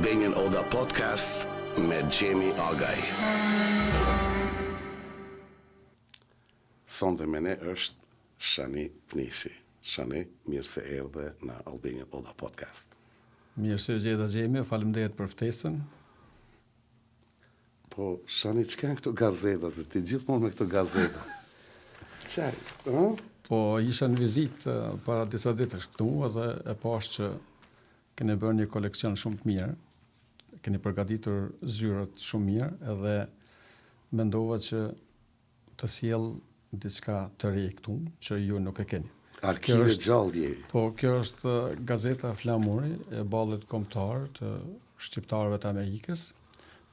Albanian Oda Podcast me Gjemi Agaj. Sonte me ne është Shani Pnishi. Shani, mirë se erdhe në Albanian Oda Podcast. Mirë se gjeta Gjemi, faleminderit për ftesën. Po, Shani, që kanë këto gazeta, se ti gjithmonë me këto gazeta? Qaj, Po, isha në vizitë para disa ditësh këtu edhe e pash që keni bërë një koleksion shumë të mirë, keni përgatitur zyrët shumë mirë edhe mendova që të sjell diçka të re këtu që ju nuk e keni. Arkive gjallje. Po, kjo është gazeta Flamuri e ballit kombëtar të shqiptarëve të Amerikës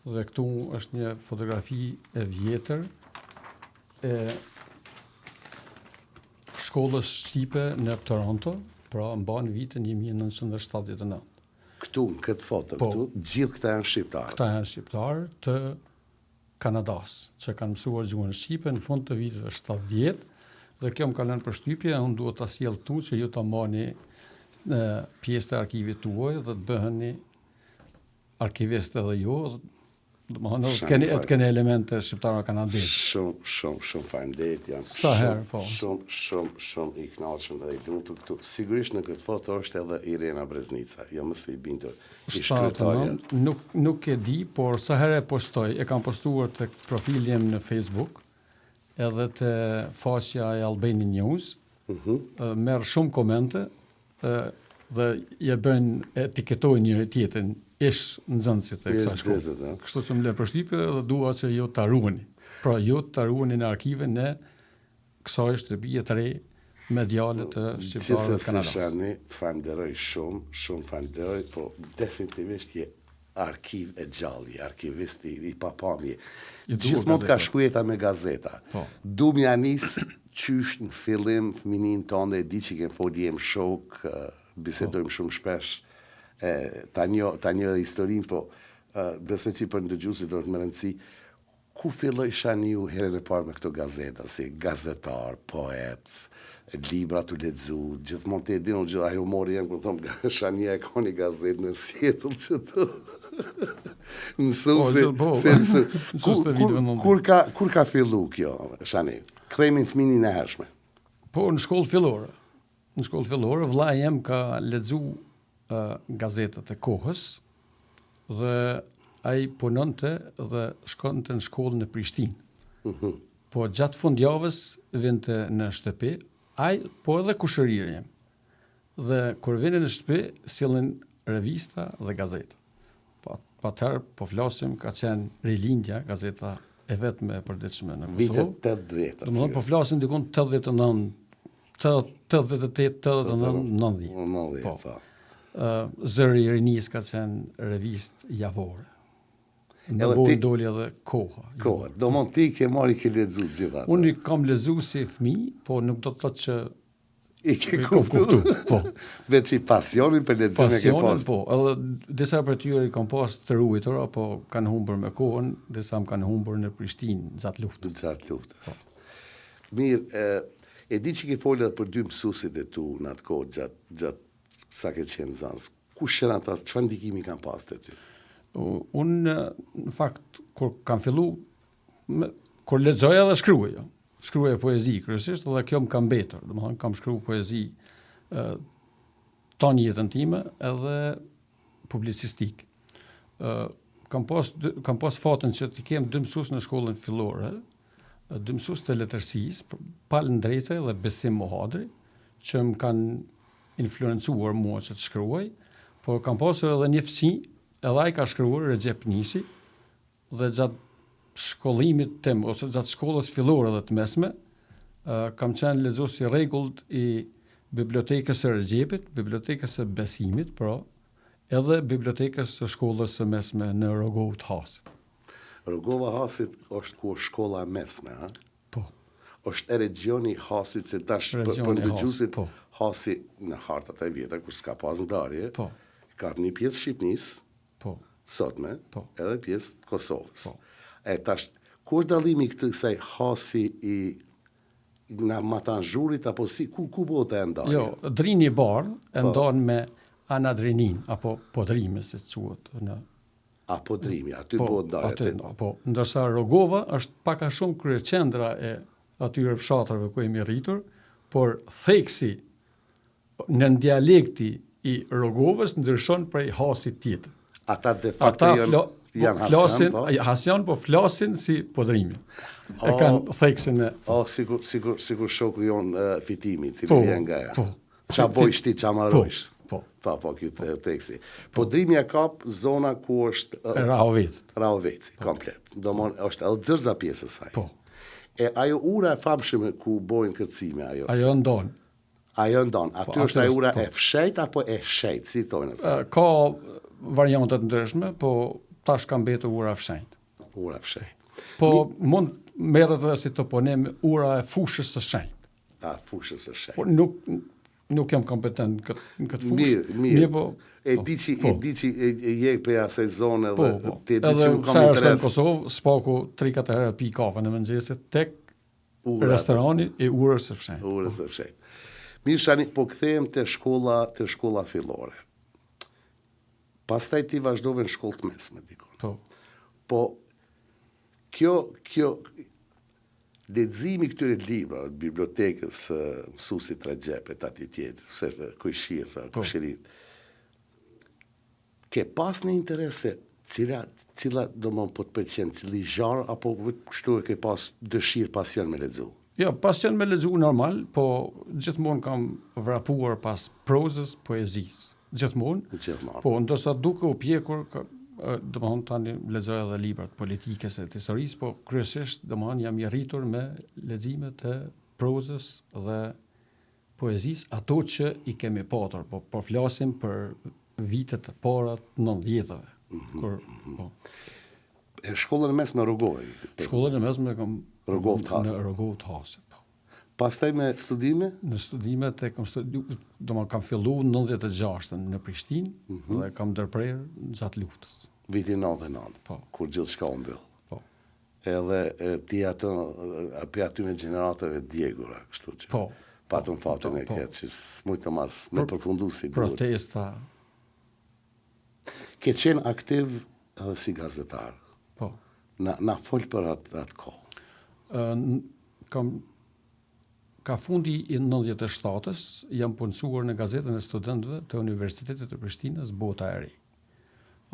dhe këtu është një fotografi e vjetër e shkollës shqipe në Toronto, pra mban vitin 1979. Këtu, në këtë foto, Po. këtu, gjithë këta janë shqiptarë. Këta janë shqiptarë të Kanadas, që kanë mësuar gjuhën shqipe në fund të viteve 70, dhe kjo më ka lënë përshtypje, unë duhet ta sjell këtu që ju ta marrni pjesë të arkivit tuaj dhe të bëheni arkivist edhe ju, domethënë të keni elemente shqiptare kanadeze. Shumë faleminderit, janë Sa herë, po. shumë i kënaqur dhe i lumtur këtu. Sigurisht në këtë foto është edhe Irena Breznica, jo më se i bindur i shkretarja. Nuk e di, por sa herë e postoj, e kam postuar tek profili im në Facebook, edhe te faqja e Albania News, merr shumë komente dhe je bën etiketojnë njëri tjetrin ish nxënësit e kësaj shkolle. Kështu që më lë përshtypje dhe dua që ju ta ruani. Pra ju ta ruani në arkiven e kësaj shtëpie të re mediale të shqiptarëve të Kanadas. Shani, të falenderoj shumë falenderoj, po definitivisht je arkiv e gjallë, arkivisti i papamje. Gjithmonë ka shkruajta me gazeta. Po. Du m'ja nis qysh në fillim fëminin tonë e di që kem foli jem shok, bisedojmë shumë shpesh, ta një historinë, po besoj që për ndëgjuesit do të më rëndësi, ku filloi Shani ju herën e parë me këto gazeta, si gazetar, poet, libra të lexu, gjithmonë të edin, ajo mori jem, kur thomë, Shania e ka një gazetë në sjetull që të Kur ka fillu kjo, Shani? Kthehemi në fëminin e hershme. Po, në shkollë fillore. Në shkollë fillore, vllai jem ka lexu gazetat e kohës dhe ai punonte dhe shkonte në shkollën në Prishtinë. Po gjatë fundjavës vinte në shtëpi, ai po edhe kushërir jem. Dhe kur vinin në shtëpi, sillnin revista dhe gazeta. Po atëherë po flasim, ka qenë Rilindja, gazeta e vetme e përditshme në Kosovë. Vitet 80. Domethënë po flasim dikon 89, 88, 89, 90. Po. Zëri i rinis ka qenë revist javore. Në vojë doli edhe koha. Koha. Domon ti ke marrë ke lexuar gjithatë. Unë kam lexuar si fëmijë, po nuk do të thotë që i ke kuptuar. Po. Veç i pasionin për leximin e ke pas. Po, edhe disa për tyre i kam pas të ruajtur, apo kanë humbur me kohën, disa më kanë humbur në Prishtinë gjatë luftës. Mirë, e di që ke folur për dy mësuesit e tu në atë kohë gjatë sa ke qenë zans. Kush janë ata? Çfarë ndikimi kanë pas te ty? Unë, në fakt, kur kam fillu, kur lexoja dhe shkruaja. Shkruaja poezi, kryesisht, dhe kjo më kam mbetur. Domethënë kam shkruar poezi tonë jetën time edhe publicistik. Kam pas fatin që të kem dy mësues në shkollën fillore, dy mësues të letërsisë, Pal Ndreçaj dhe Besim Mohadri, që më kanë influencuar mua që të shkruaj, por kam pasur edhe një fëmijë, edhe ai ka shkruar, Recep Nishi, dhe gjatë shkollimit tim, ose gjatë shkollës fillore dhe të mesme, kam qenë lexues i rregullt i bibliotekës së Recepit, bibliotekës së Besimit, edhe bibliotekës së shkollës së mesme në Rogova të Hasit. Rogova Hasit është ku shkolla mesme, ha? Po. Është e regioni Hasit, se tash për ndëgjuesit Hasi në hartat e vjetra, kur s'ka pas ndarje, ka një pjesë Shqipnisë, sotme, edhe pjesë Kosovës. Tash, ku është dallimi kësaj Hasi i në Matanzhurit, apo si, ku bëhet e ndarja? Jo, Drini Bardh e ndan me anadrenin, apo podrimi, si quhet në Podrimi, aty bëhet ndarja. Po, ndërsa Rogova është pak a shumë kryeqendra e atyre fshatrave ku jemi rritur, por theksi në dialekti i Rogovës ndryshon prej hasit tjetër. Ata de facto janë flasin, Hasian, po flasin si podrimi. E kanë theksin e... sigur shoku jonë Fitimi, cili vjen nga ja. Qa bojsh ti, qa marojsh. Po, kjo teksi. Podrimi e kap zona ku është... Rahoveci, komplet. Domon, është Ellxërza pjesë e saj. Po. E ajo ura e famshme ku bojnë kërcime, ajo? Ajo ndonë. Ajo ndonë. Aty është ajo ura e fshejt apo e shejt, si tojnë? Ka variantet ndryshme, po tash ka mbetur ura fshejt. Ura fshejt. Po mund merret edhe si toponim ura e fushës së shenjtë. Fushës së shenjtë. Po nuk jam kompetent në këtë fushë. Mirë. Po. E di që je për asaj zone dhe ti di që kam interes. Edhe në Kosovë, spaku 3-4 herë pi kafe në mëngjesit tek restorani e urës së fshenjtë. Urës së fshenjtë. Mirë shani, po kthehem te shkolla fillore. Pastaj ti vazhdove në shkollë të mesme dikon. Po kjo leximi këtyre librave të bibliotekës mësuesit Rexhepet aty tjetër, se Kujshia, Kushërit. Ke pas në interese cila do më po të pëlqen, cili zharë, apo kështu e ke pas dëshirë, pasion me lexu? Jo, pasion me lexu normal, po gjithmonë kam vrapuar pas prozës, poezisë. Gjithmonë. Po, ndërsa duke u pjekur, domethënë tani lexoj edhe librat politikës e të historisë, po kryesisht domethënë jam i rritur me leximet e prozës dhe poezisë, ato që i kemi patur, po flasim për vitet e para të 90-tave. Shkollën e mesme Rogove. Shkollën e mesme kam në Rogov të Hasit. Pastaj me studime? Në studimet kam fillu në 96 në Prishtinë dhe kam ndërprer gjatë luftës. Vitin 99, kur gjithë shka u mbyll. Po. Edhe ti aty me gjeneratave djegura, kështu që. Po. Patëm fatën e këtë, që s'mujtë të mas me përfundu si duhet. Protesta. Ke qenë aktiv edhe si gazetar. Po. Na folë për atë kohë. Ka fundi i 97-ës, jam punësuar në gazetën e studentëve të Universitetit të Prishtinës, Bota e Re.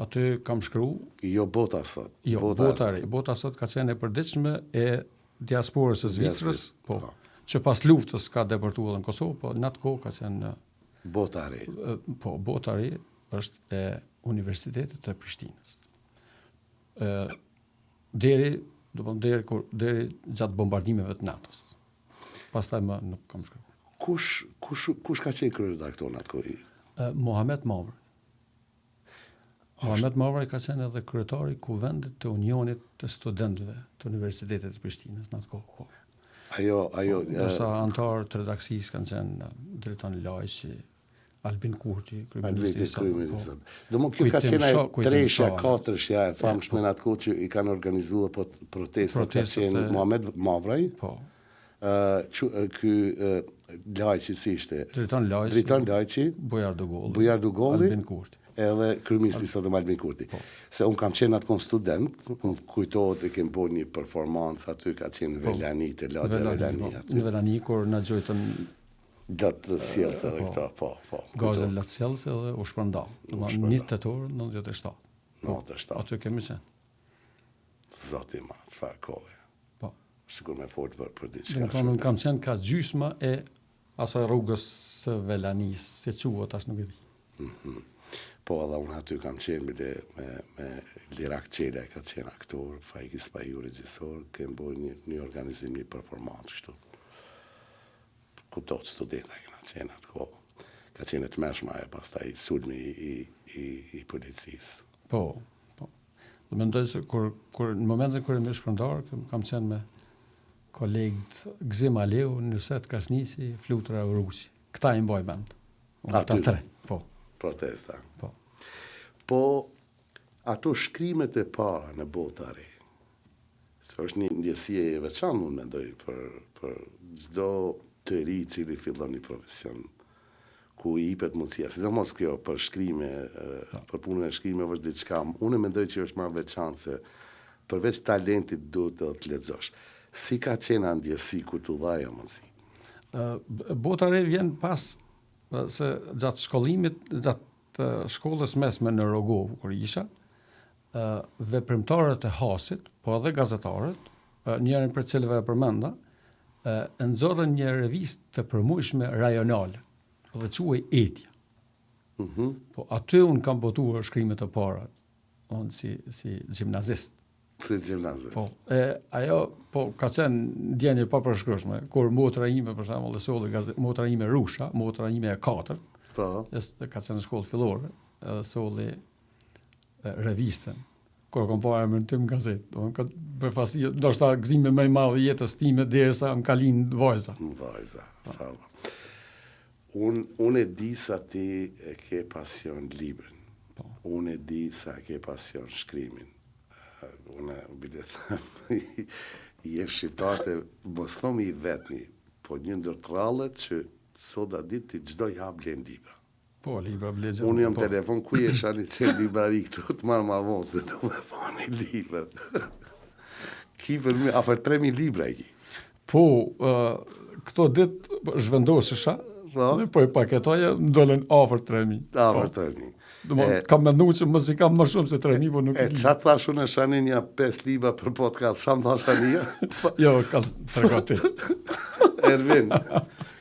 Aty kam shkru... Jo Bota sot. Jo, Bota e Re. Bota sot ka qenë e përditshme e diasporës së Zvicrës, që pas luftës ka deportuar në Kosovë, po në atë kohë ka qenë... Bota e Re. Po, Bota e Re është e Universitetit të Prishtinës. Deri gjatë bombardimeve të NATO-s. Pastaj më nuk kam shkruar. Kush ka qenë kryeredaktor në atë kohë? Muhamet Mavri. Muhamet Mavri ka qenë edhe kryetari i kuvendit të Unionit të Studentëve të Universitetit të Prishtinës në atë kohë. Ajo. Ndërsa antar të redaksisë kanë qenë Driton Lajçi, Albin Kurti, kryeministri. Domo kjo ka qenë treshja, katërshja e famshme në atë kohë që i kanë organizuar protestat. Ka qenë Muhamet Mavri. Po. Ky Lajçi si ishte? Driton Lajçi, Bujar Dugolli, Albin Kurti, edhe kryeministri sot Albin Kurti. Se unë kam qenë atë kon student, unë kujtohet e kem bërë një performancë aty, ka qenë Velani, të Lagja Velani aty. Në Velani, kur në gjojtën datë sjellse edhe këta, po. Gazën latë sjellse dhe u shpërndau. 1 tetor 97. 97. Aty kemi qenë. Zoti ma, çfarë kohë. Sigur me folë për diçka. Unë kam qenë ka gjysma e asaj rrugës së Velanis, se quhet tash nuk e di. Po, edhe unë aty kam qenë me Lirak Qela, ka qenë aktor, Fajki Spaju regjisor, kem bërë një organizim, një performancë kështu. Kuptot studenta kena qenë atë kohë. Ka qenë të mërshma e pastaj sulmi i policisë. Po. Dhe mendoj se kur në momentin kur e më shpërndar, kam qenë me kolegët Gzim Aleu, Nuset Krasnisi, Flutura Rusi. Këta i mboj band. Ata 3, po. Protesta. Po. Po, ato shkrimet e para në Bota e Re, se është një ndjesie e veçanë, unë mendoj, për çdo të ri cili fillon një profesion, ku i jepet mundësia, sidomos kjo për shkrime, për punën e shkrimeve është diçka. Unë mendoj që është më veçantë se përveç talentit duhet të lexosh. Si ka qenë ndjesi ku t'u dha ajo mundësi? Bota re vjen pas se gjatë shkollimit, gjatë shkollës mesme në Rogovë, kur isha, veprimtarët e Hasit, po edhe gazetarët, njërin për cilëve e përmenda, nxorën një revistë të përmujshme rajonale, dhe quaj Etja. Po aty unë kam botuar shkrimet e para, unë si gjimnazist. Si gjimnazist. Po, ajo ka qenë ndjenje pa përshkrueshme, kur motra ime për shembull e solli motra ime Rusha, motra ime e katërt, Po. Ka qenë në shkollë fillore, edhe solli revistën. Kur kam parë emrin tim në gazetë, do të për fasi, ndoshta gëzimi më i madh i jetës time derisa më kalin vajza. Vajza. Unë e di sa ti e ke pasion librin. Unë e di sa ke pasion shkrimin. Unë bile them, je shqiptare, mos thomi i vetmi, po një ndër trallet që sot a ditë ti çdo javë blen libra. Po, libra blegja. Unë jam telefon, ku je shani që librari këtu të marrë ma vonë, se të me fani libra. Ki për me, afer 3.000 libra e ki. Po, këto ditë zhvendosesha, po e paketoja, më dolen afër 3.000. Afër 3.000. Kam mendu që mos i kam më shumë se 3.000, po nuk e qatë thash unë e shani një 5 libra për podcast, sa më thash shani? Jo, ka të regati. Ervin,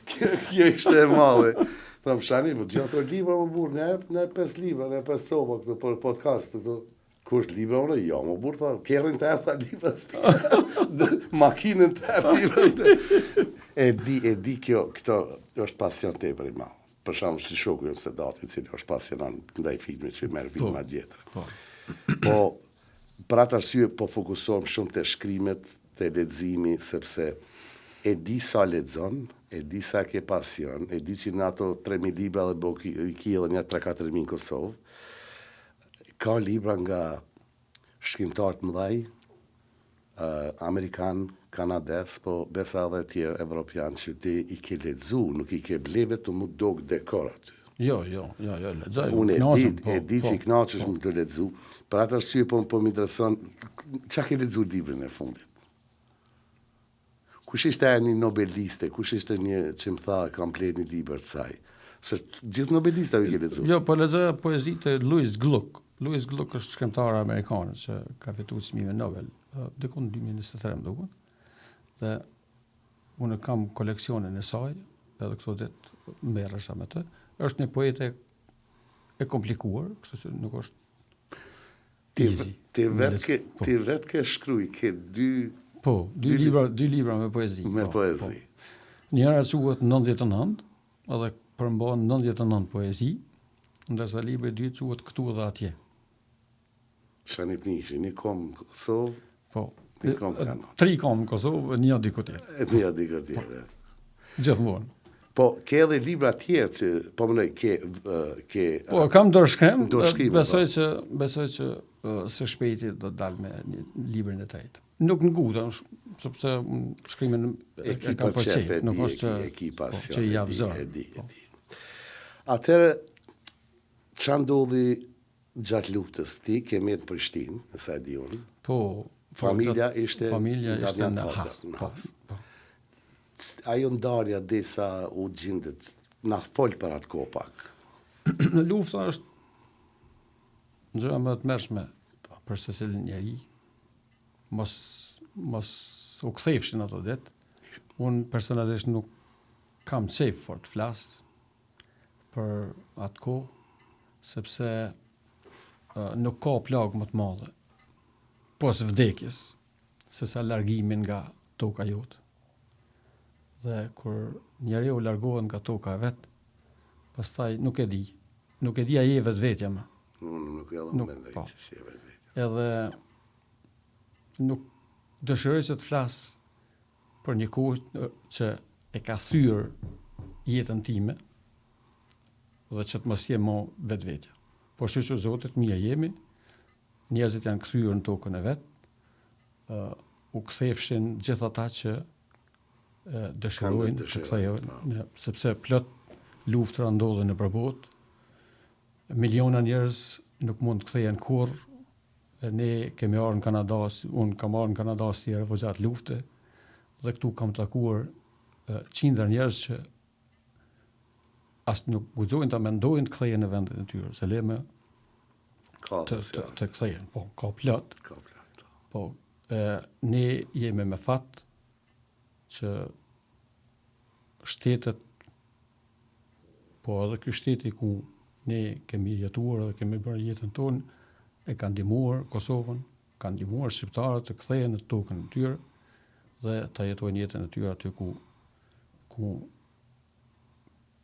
kjo ishte e madhe. Tham shani, po gjatë libra më burë, ne 5 libra, ne 5 soba këtu për podcast, këtu. Kush libra unë? Jo, më burë, tha, kerrin të erë, tha libra s'ti. Makinën të erë, libra s'ti. E di kjo, këto është pasion te për i malë. Për shumë si shoku jënë Sedati, cili është pasionant ndaj filmit që i merë filma djetër. Po, për atë arsye, po fokusohem shumë të shkrimet, të leximi, sepse e di sa lexon, e di sa ke pasion, e di që në ato 3.000 libra dhe i ki edhe një 3-4.000 në Kosovë, ka libra nga shkrimtarët mëdhej, Amerikan, Kanades, po besa edhe tjerë evropian që ti i ke lexu, nuk i ke bleve të mu dog dekor aty. Jo, lexoj. Unë e di që i knaqesh më të lexu, për atë arsye po më intereson, çka ke lexu librin e fundit? Kush ishte një nobeliste, kush ishte një që më tha kam bler një libër të saj? Se gjithë nobelista ju ke lexu. Jo, po lexoja poezitë e Louis Gluck. Louis Gluck është shkrimtar amerikan që ka fituar çmimin Nobel, diku në 2023 më duket. Dhe unë kam koleksionin e saj, edhe këto ditë merresha me të. Është një poete e komplikuar, kështu që nuk është easy. Ti vet ke shkruaj, ke dy libra me poezi. Me poezi. Njëra quhet 99, edhe përmban 99 poezi, ndërsa libri i dytë quhet Këtu dhe atje. Shani Pnishi, një kom Kosovë, po, një kom Kanada. 3 kom Kosovë, një diku tjetër. Një diku tjetër. Gjithmonë. Po, ke edhe libra tjerë që, po mënoj, ke... Po, kam dorëshkrim, besoj po. që së shpejti do të dalë me një librin e tretë. Nuk ngutem, sepse shkrimin e kam përqef, nuk është që i javë zërë. E di. Atëherë, që ndodhi gjatë luftës ti, kemi në Prishtinë, nësa e di unë. Po. Familja ishte në Has. Ajo ndarja desa u gjindet, na fol për atë kohë pak. Në lufta është gjëra më të mërshme për secilin njeri. Mos u kthefshin ato ditë. Unë personalisht nuk kam qejf fort të flas për atë kohë, sepse nuk ka plagë më të madhe pos vdekjes se sa largimin nga toka jote. Dhe kur njeriu largohet nga toka e vet, pastaj nuk e di a je vetvetja më. Nuk e mendoj që je vetvetja. Edhe nuk dëshiroj që të flas për një kohë që e ka thyer jetën time dhe që të mos jem më vetvetja. Po shqyqë Zotit, mirë jemi, njerëzit janë kthyer në tokën e vet, u kthefshin gjithë ata që dëshirojnë të kthehen, sepse plot luftra ndodhen në përbot, miliona njerëz nuk mund të kthehen kurrë. Ne kemi arë në Kanada, unë kam arë në Kanada si refugjat lufte, dhe këtu kam takuar qindra njerëz që as nuk guxojnë ta mendojnë të kthehen në vendet e tyre, se le me të kthehen. Po, ka plot. Po, ne jemi me fat që shtetet, po edhe ky shteti ku ne kemi jetuar dhe kemi bërë jetën tonë, e kanë ndihmuar Kosovën, kanë ndihmuar shqiptarët të kthehen në tokën e tyre dhe ta jetojnë jetën e tyre aty ku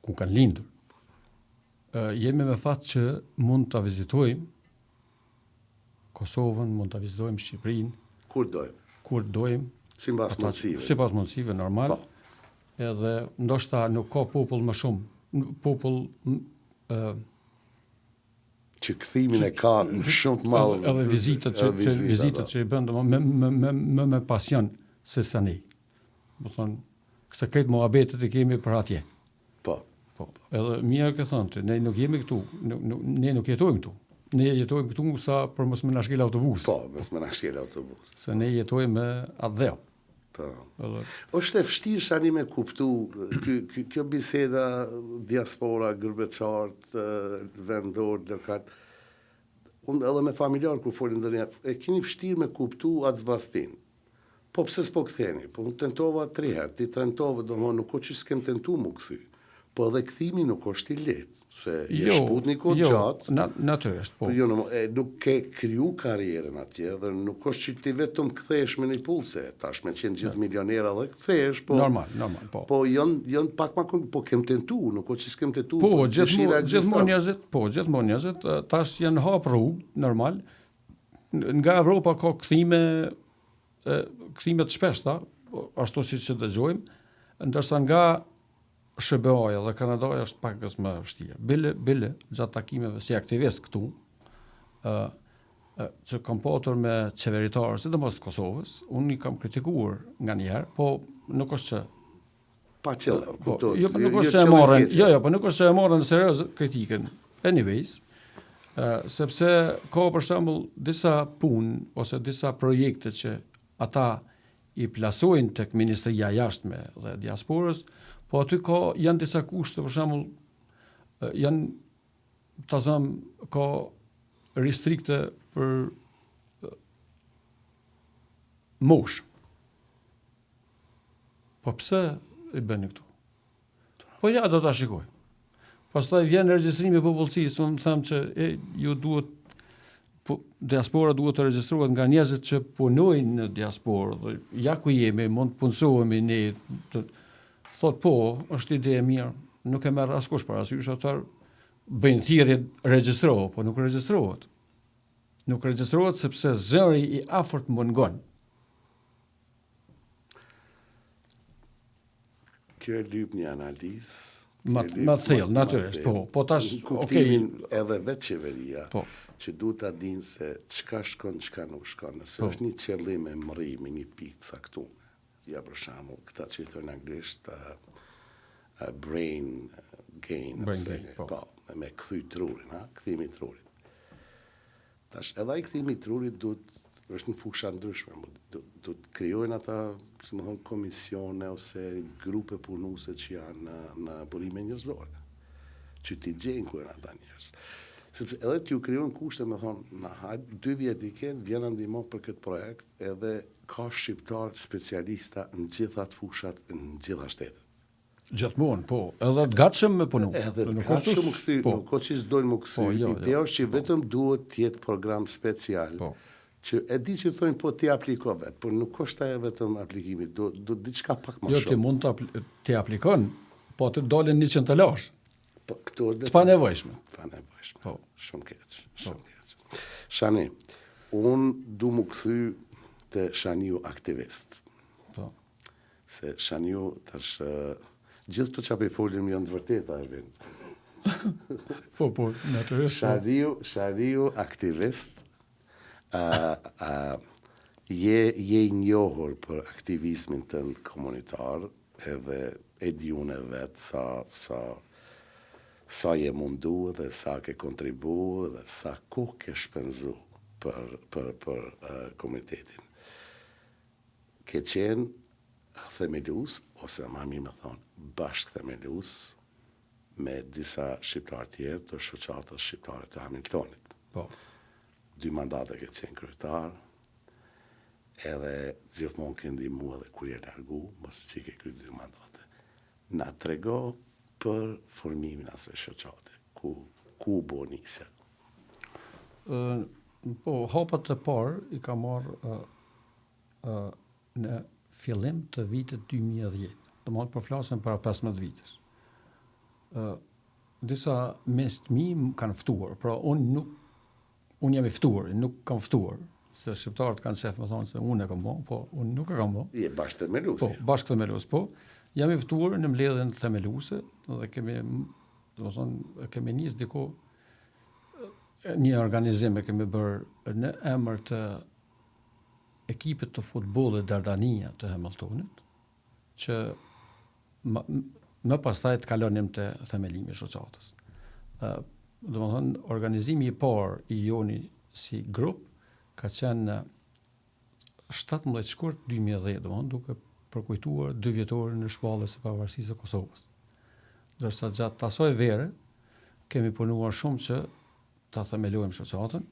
kanë lindur. Jemi me fat që mund ta vizitojmë Kosovën, mund ta vizitojmë Shqipërinë kur dojmë. Sipas mundësive normal. Edhe ndoshta nuk ka popull më shumë, popull që kthimin e ka shumë të madh. Edhe vizitët që i bën me pasion se sa ne. Do thonë, këto këtë mohabetet i kemi për atje. Po. Edhe mirë ke thënë, ne nuk jemi këtu, ne nuk jetojmë këtu. Ne jetojmë këtu sa për mos më na shkel autobus. Po, mos më na shkel autobus. Se ne jetojmë me atë dheu. Po. Është e vështirë tani me kuptu kjo biseda diaspora, gërbeçart, vendor, lokal. Unë edhe me familjar kur folin ndonjëherë, e keni vështirë me kuptu atë zbastin. Po pse s'po ktheni? Po unë tentova 3 herë, ti tentove, domethënë nuk që s'kem tentu mu kthy. Po edhe kthimi nuk është i lehtë, se je shputniku gjatë. Natyrisht, po. Nuk ke kriju karrierën atje, dhe nuk është që ti vetëm kthesh me një pulse, tash me qenë gjithë milionera dhe kthesh, po. Normal, po. Po janë pak më po kem tentu, nuk është që s'kem tentu. Po, gjithmonë njerëzit tash janë hap rrugë, normal. Nga Evropa ka kthime të shpeshta, ashtu siç e dëgjojmë, ndërsa nga SBA-ja dhe Kanadaja është pak më vështirë. Bile gjatë takimeve si aktivist këtu, që kam patur me qeveritarë, sidomos të Kosovës, unë i kam kritikuar nganjëherë, po nuk është që nuk është që e morën në serioz kritikën. Anyways, sepse ka për shembull disa punë ose disa projekte që ata i plasojnë tek Ministria e Jashtme dhe Diasporës, po aty janë disa kushte, për shembull, ka restrikte për moshë. Po pse i bëni këtu? Po ja, do ta shikoj. Pastaj vjen regjistrimi i popullsisë, unë them që ju duhet diaspora duhet të regjistrohet nga njerëzit që punojnë në diasporë, dhe ja ku jemi, mund të punësohemi ne. Thot po, është ide e mirë, nuk e merr askush parasysh, ata bëjnë thirrje regjistrohu, po nuk regjistrohet. Nuk regjistrohet sepse zëri i afërt mungon. Kjo e lyp një analizë. Ma thellë, natyrisht, po tash kuptimin edhe vetë qeveria, që duhet ta dinë se çka shkon, çka nuk shkon. Nëse është një qëllim e mërrimi, një pikë caktuar. Ja, për shembull, këta që i thonë anglisht brain gain, me kthy trurin, kthimi i trurit. Tash edhe ai kthimi i trurit është në fusha ndryshme, do të krijojnë ata, si më thon, komisione ose grupe punuese që janë në burime njerëzore, që ti gjejnë ku janë ata njerëz. Sepse edhe t'ju krijojnë kushte, me thonë, na hajt 2 vjet i kenë, vjen ndihmo për këtë projekt, edhe ka shqiptar specialista në gjitha të fushat, në gjitha shtetet. Gjithmonë, po, edhe të gatshëm me punu. Edhe të gatshëm më kthy, nuk ka që s'dojnë më kthy. Ideja është që vetëm duhet të jetë program special, që e di që thonë po ti aplikove, por nuk është ajo vetëm aplikimi, do diçka pak më shumë. Jo, ti mund të aplikon, po të dolën 100 të lash. Po këto të panevojshme. Po, shumë keq. Shani, unë du më kthy të Shaniu aktivist. Po. Se Shaniu tash gjithë të çape folim janë të vërteta, Ervin. Po, natyrisht. Shaniu aktivist, je i njohur për aktivizmin tënd komunitar, edhe e di unë vetë sa sa je mundu dhe sa ke kontribu dhe sa kohë ke shpenzu për komunitetin. Ke qenë themelus, ose ma mirë me thonë, bashkë themelus me disa shqiptarë tjerë të shoqatës shqiptare të Hamiltonit. Po. 2 mandate ke qenë kryetar, edhe gjithmonë ke ndihmu edhe kur je largu, mos që ke kryer 2 mandate. Na trego për formimin asaj shoqate, ku bo nisja. Po, hapat e parë i ka marrë në fillim të vitit 2010. Domethënë po flasim para 15 vitësh. Disa mes të mi kanë ftuar, pra unë jam i ftuar, nuk kam ftuar, se shqiptarët kanë qef me thonë se unë e kam bo, po unë nuk e kam bo. Je bashkë themelus. Po, bashkë themelus, po. Jam i ftuar në mbledhjen themeluse dhe kemi nis diku një organizim e kemi bërë në emër të ekipit të futbollit Dardania të Hamiltonit, që më pastaj të kalonim të themelimi i shoqatës. Domethënë organizimi i parë i joni si grup ka qenë 17 shkurt 2010, domethënë duke përkujtuar 2 vjetorin e shpalljes së pavarësisë së Kosovës. Ndërsa gjatë asaj vere kemi punuar shumë që ta themelojmë shoqatën.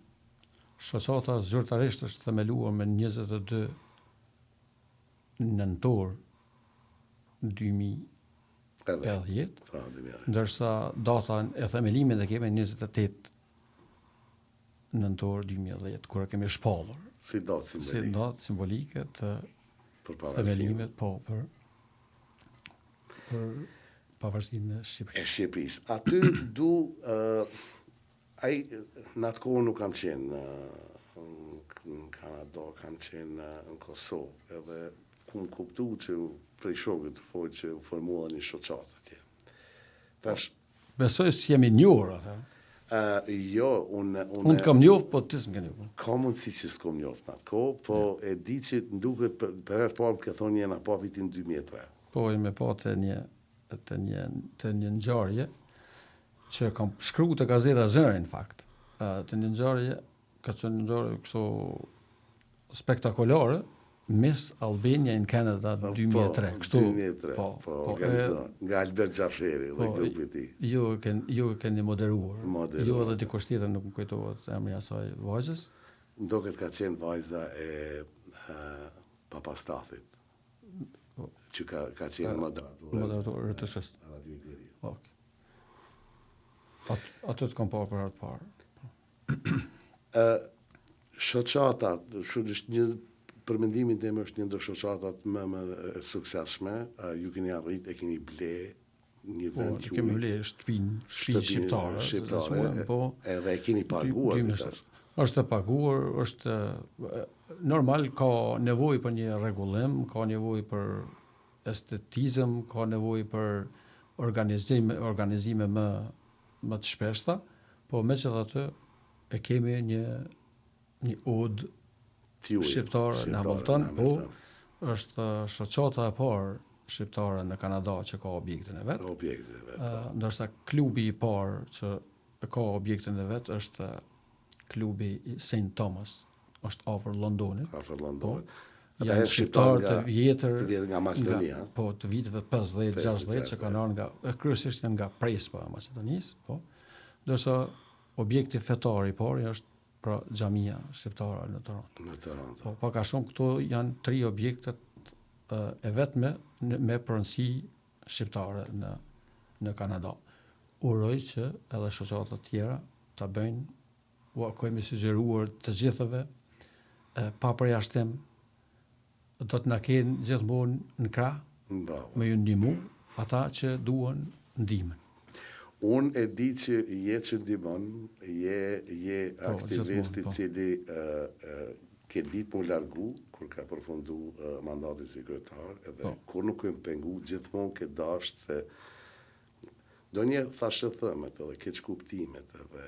Shoqata zyrtarisht është themeluar me 22 nëntor 2010, ndërsa data e themelimit e kemi 28 nëntor 2010, kur e kemi shpallur. Si datë simbolike. Si datë simbolike të për themelimit, po, për pavarësinë e Shqipërisë. E Shqipërisë. Aty në atë kohë nuk kam qenë në Kanada, kam qenë në Kosovë, edhe ku më kuptu që prej shokët të fojë që formua një shoqatë atje. Tash, besoj se jemi njohur atë. Jo, unë kam njohur, po ti s'm ke njohur. Ka mundësi që s'kom njohur në atë kohë, po e di që nduket për herë parë ke thonë jena pa vitin 2003. Po i me pa të një ngjarje që kam shkruar te gazeta Zëri në fakt. Të një ngjarje ka qenë një ngjarje kështu spektakolare Miss Albania in Canada 2003. Kështu. 2003. Po, nga Albert Gjaferi dhe grupi i tij. Ju e keni moderuar. Jo edhe dikush tjetër nuk më kujtohet emri i asaj vajzës. Ndoket ka qenë vajza e Papastathit. Që ka qenë moderator RTS-s. Okay. Atë të kam parë për herë të parë. Shoqata, për mendimin tim është një ndër shoqatat më suksesshme, ju keni arrit, e keni ble një vend që kemi ble shtëpi shqiptare, po edhe e keni paguar. Është paguar, është normal, ka nevojë për një rregullim, ka nevojë për estetizëm, ka nevojë për organizime më të shpeshta, po megjithatë e kemi një odë shqiptare në Hamilton, po është shoqata e parë shqiptare në Kanada që ka objektin e vet. Ndërsa klubi i parë që ka objektin e vet është klubi i St. Thomas, është afër Londonit. Janë shqiptarë të vjetër nga Maqedonia. Po, të viteve 50-60 që kanë ardhur kryesisht nga Prespa e Maqedonisë, po. Ndërsa objekti fetar i parë është pra xhamia shqiptare në Toronto. Po, pak a shumë këto janë 3 objektet e vetme me pronësi shqiptare në Kanada. Uroj që edhe shoqata të tjera ta bëjnë, kemi sugjeruar të gjithëve pa përjashtim, do të na kenë gjithmonë në krah, me ju ndihmu ata që duan ndihmën. Unë e di që je që ndihmon, je aktivisti i cili ke ditë mu largu, kur ka përfundu mandati si kryetar, edhe kur nuk e pengu, gjithmonë ke dashur se do njerë thashë thëmet edhe keq kuptimet edhe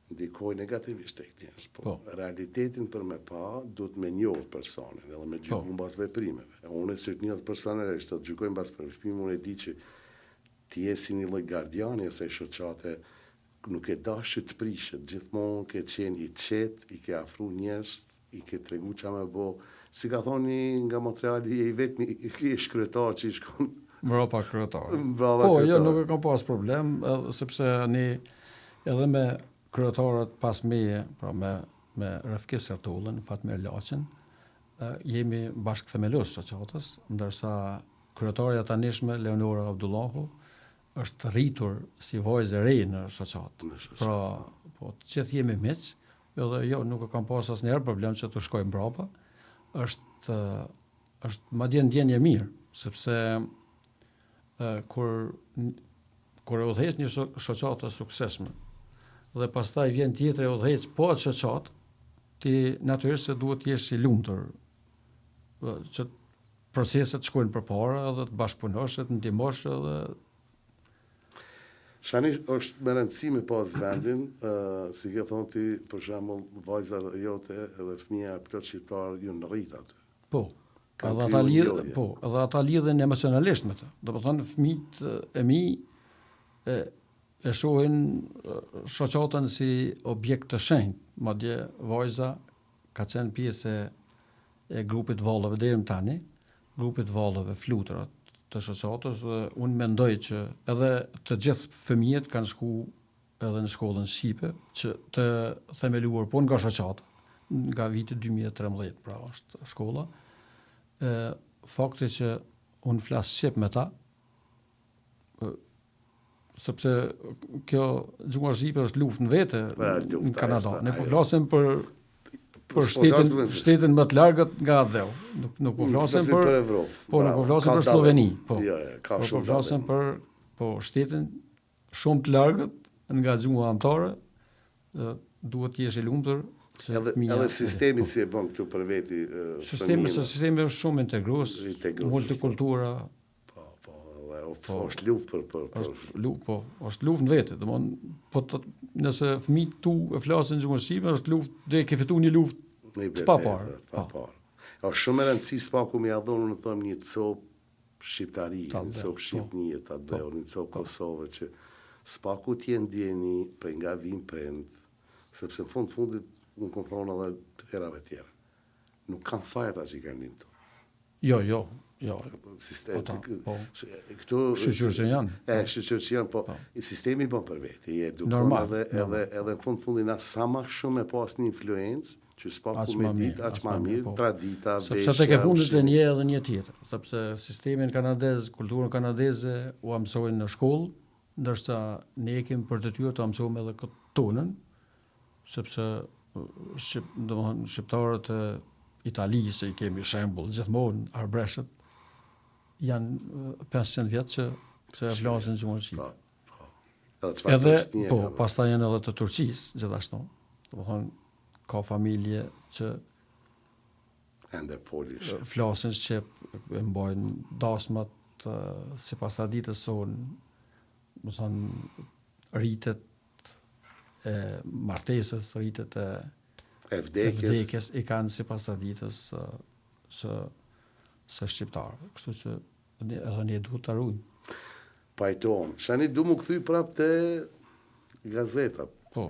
ndikoj negativisht tek njerëz, po realitetin për me pa duhet me njohë personin edhe me gjyku mbas veprimeve. Unë si të njoh personalisht, të gjykoj mbas veprimeve, unë e di që ti je si një lloj gardiani ose shoqate, nuk e dashë të prishet, gjithmonë ke qenë i qetë, i ke afru njerëz, i ke tregu qa me bo. Si ka thoni nga Montreali, je i vetmi, i shkryetar që i shkon. Mbrapa kryetar. Mbrapa Po, jo, kryetar. nuk e kam pas problem, sepse ne edhe me kryetarët pas meje, pra me Rafkis Sertullën, Fatmir Laqin, jemi bashkëthemelues shoqatës, ndërsa kryetaria tanishme Leonora Abdullahu është rritur si vajzë e re në shoqatë. Pra, po të gjithë jemi miq, edhe jo nuk e kam pas asnjëherë problem që të shkoj mbrapa. Është madje ndjenje mirë, sepse kur e udhëheq një shoqatë të suksesshme dhe pastaj vjen tjetër e udhëheq po atë shoqatë, ti natyrisht se duhet të jesh i lumtur që proceset shkojnë përpara edhe të bashkëpunosh, të ndihmosh edhe Shani është me rëndësi me pas vendin, si ke thonë ti, për shembull, vajza jote edhe fëmija plot shqiptar ju në rrit aty. Po, edhe ata lidhen emocionalisht me të. Do të thonë fëmijët e mi e shohin shoqatën si objekt të shenjtë, madje vajza ka qenë pjesë e grupit vallëve deri më tani, grupit vallëve flutrat të shoqatës, dhe unë mendoj që edhe të gjithë fëmijët kanë shku edhe në shkollën shqipe, që të themeluar po nga shoqata, nga viti 2013, pra është shkolla. Fakti që unë flas shqip me ta, sepse kjo gjua shqipe është luftë në vete në Kanada. Ne po flasim për shtetin më të largët nga atë dheu. Nuk po flasim për Evropë. Po, nuk po flasim për Sloveni. Po, ka po flasim për shtetin shumë të largët nga gjua anëtare, duhet të jesh i lumtur. Edhe sistemi si e bën këtu për veti. Sistemi është shumë integrues, multikultura. Është luftë për është luftë në vete. Po nëse fëmijët tu e flasin gjuhën shqipe, është luftë, dhe ke fituar një luftë të paparë. Është shumë e rëndësishme spaku më ia dhonë në thëmë një copë shqiptari, një copë shqipnie ta dheu, një copë Kosovë që spaku t'je ndjeni për nga vin prind, sepse në fundit unë kam thonë edhe herave tjera. Nuk kanë fajta që i kanë lind këtu. Jo. Këtu shqyqyrë që janë. Shqyqyrë që janë, po i sistemi bën për veti, i edukon edhe në fundin na sa më shumë e pas një influencë që s'paku me ditë, aq më mirë, tradita, veshja. Sepse tek e fundit e një edhe një tjetër, sepse sistemin kanadez, kulturën kanadeze u mësojnë në shkollë, ndërsa ne kemi për detyrë të mësojmë edhe këtë tonën, sepse shqiptarët e Italisë, se i kemi shembull gjithmonë, arbreshët, janë 500 vjetë që e flasin gjuhën shqipe. Po, pastaj janë edhe të Turqisë, gjithashtu. Do të thonë, ka familje që flasin shqip, e mbajnë dasmat sipas traditës sonë, do të thonë, rritet e martesës, rritet e vdekjes i kanë sipas traditës së shqiptarëve. Kështu që edhe ne duhet ta ruajmë. Pajtohem. Shani du më kthy prapë te gazetat. Po.